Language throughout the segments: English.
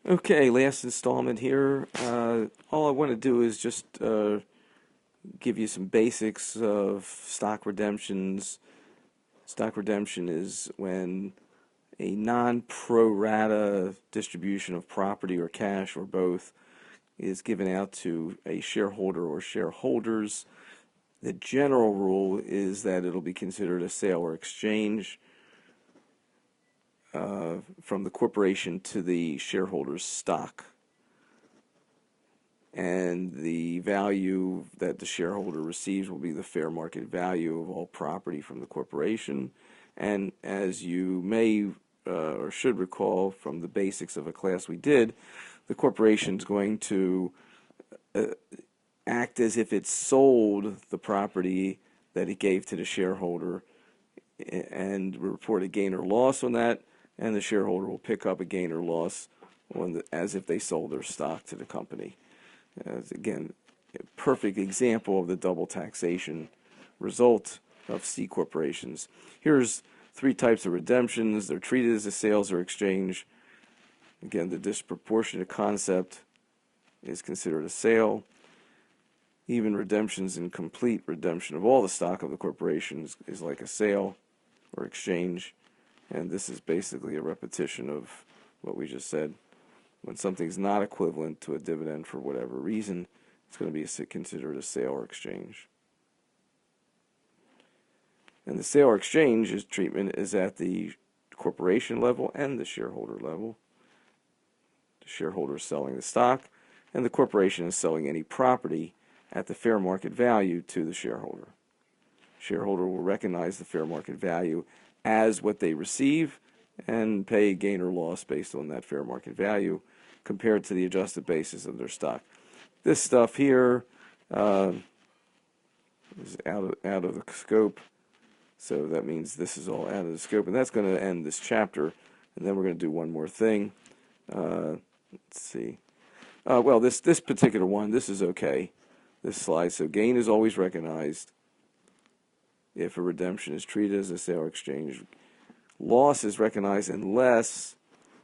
Okay, last installment here. All I want to do is just give you some basics of stock redemptions. Stock redemption is when a non-pro rata distribution of property or cash or both is given out to a shareholder or shareholders. The general rule is that it'll be considered a sale or exchange from the corporation to the shareholder's stock. And the value that the shareholder receives will be the fair market value of all property from the corporation. And as you may or should recall from the basics of a class we did, the corporation is going to act as if it sold the property that it gave to the shareholder and report a gain or loss on that, and the shareholder will pick up a gain or loss as if they sold their stock to the company. Again, a perfect example of the double taxation result of C corporations. Here's three types of redemptions. They're treated as a sales or exchange. Again, the disproportionate concept is considered a sale. Even redemptions and complete redemption of all the stock of the corporation is like a sale or exchange. And this is basically a repetition of what we just said. When something's not equivalent to a dividend for whatever reason, it's going to be considered a sale or exchange. And the sale or exchange treatment is at the corporation level and the shareholder level. The shareholder is selling the stock, and the corporation is selling any property at the fair market value to the shareholder. Shareholder will recognize the fair market value as what they receive and pay gain or loss based on that fair market value compared to the adjusted basis of their stock. This stuff here is out of the scope, so that means this is all out of the scope, and that's going to end this chapter. And then we're going to do one more thing. Let's see. Well, this particular one, this is okay. This slide. So gain is always recognized if a redemption is treated as a sale or exchange. Loss is recognized unless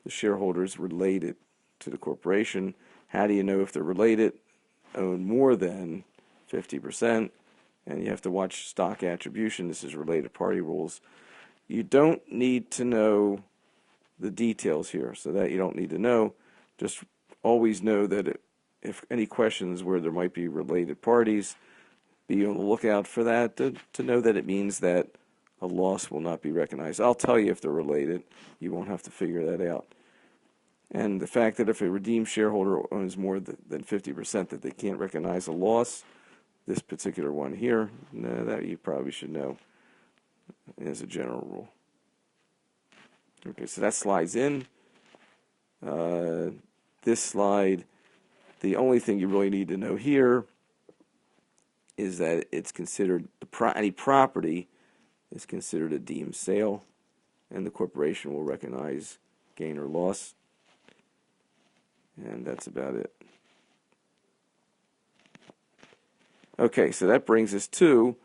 the shareholder is related to the corporation. How do you know if they're related? Own more than 50%, and you have to watch stock attribution. This is related party rules. You don't need to know the details here, so that you don't need to know. Just always know that if any questions where there might be related parties, be on the lookout for that to know that it means that a loss will not be recognized. I'll tell you if they're related. You won't have to figure that out. And the fact that if a redeemed shareholder owns more than 50%, that they can't recognize a loss, this particular one here, that you probably should know as a general rule. Okay, so that slides in. This slide, the only thing you really need to know here is that it's considered, any property is considered a deemed sale, and the corporation will recognize gain or loss. And that's about it. Okay, so that brings us to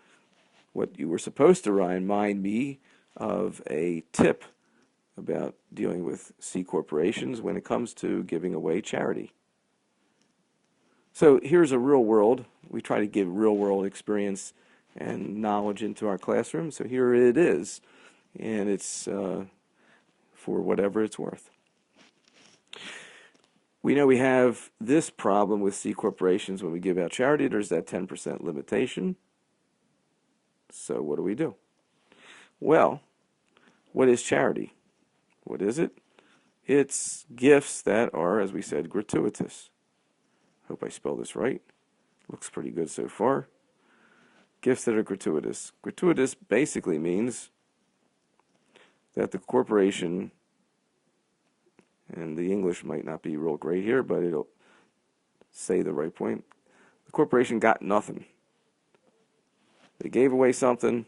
what you were supposed to remind me of, a tip about dealing with C corporations when it comes to giving away charity. So here's a real world. We try to give real world experience and knowledge into our classroom. So here it is, and it's for whatever it's worth. We know we have this problem with C corporations when we give out charity. There's that 10% limitation. So what do? Well, what is charity? What is it? It's gifts that are, as we said, gratuitous. Hope I spelled this right. Looks pretty good so far. Gifts that are gratuitous. Gratuitous basically means that the corporation, and the English might not be real great here, but it'll say the right point. The corporation got nothing. They gave away something,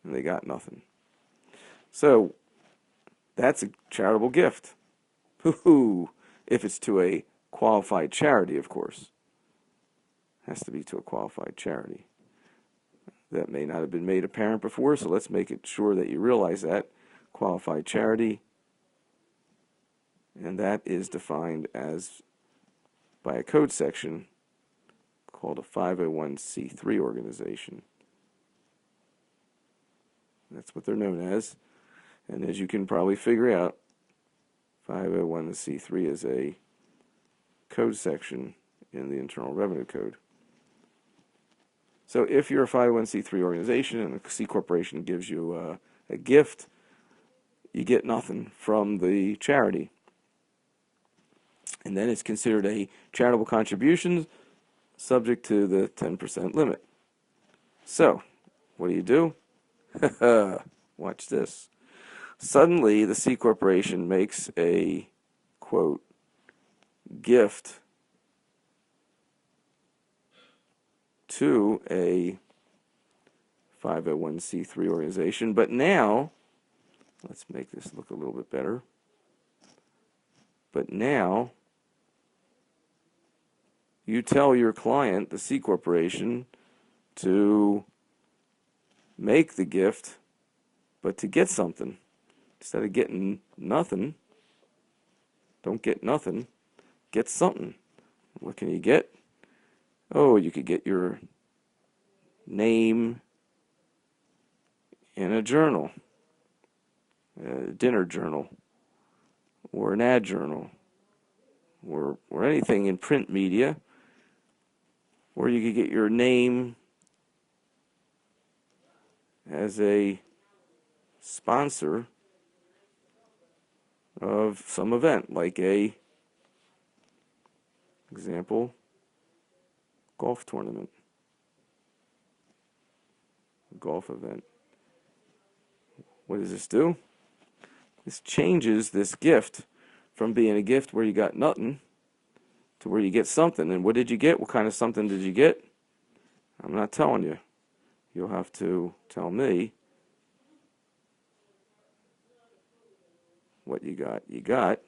and they got nothing. So that's a charitable gift. Hoo-hoo. If it's to a qualified charity, of course. It has to be to a qualified charity. That may not have been made apparent before, so let's make it sure that you realize that. Qualified charity. and that is defined as by a code section called a 501c3 organization. That's what they're known as. And as you can probably figure out, 501c3 is a code section in the Internal Revenue Code. So if you're a 501c3 organization and a C corporation gives you a gift, you get nothing from the charity. And then it's considered a charitable contribution subject to the 10% limit. So, what do? Watch this. Suddenly, the C corporation makes a, quote, gift to a 501c3 organization, but now, let's make this look a little bit better, but now you tell your client, the C corporation, to make the gift, but to get something. Instead of getting nothing, don't get nothing, get something. What can you get? Oh, you could get your name in a journal, a dinner journal, or an ad journal, or anything in print media, or you could get your name as a sponsor of some event, like a example, golf tournament, golf event. What does this do? This changes this gift from being a gift where you got nothing to where you get something. And what did you get? What kind of something did you get? I'm not telling you. You'll have to tell me what you got. You got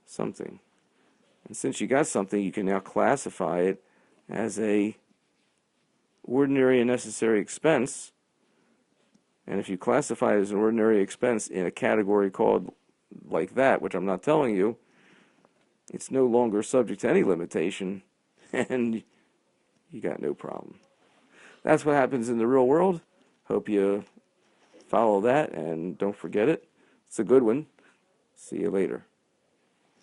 something. And since you got something, you can now classify it as a ordinary and necessary expense. And if you classify it as an ordinary expense in a category called like that, which I'm not telling you, it's no longer subject to any limitation, and you got no problem. That's what happens in the real world. Hope you follow that, and don't forget it. It's a good one. See you later.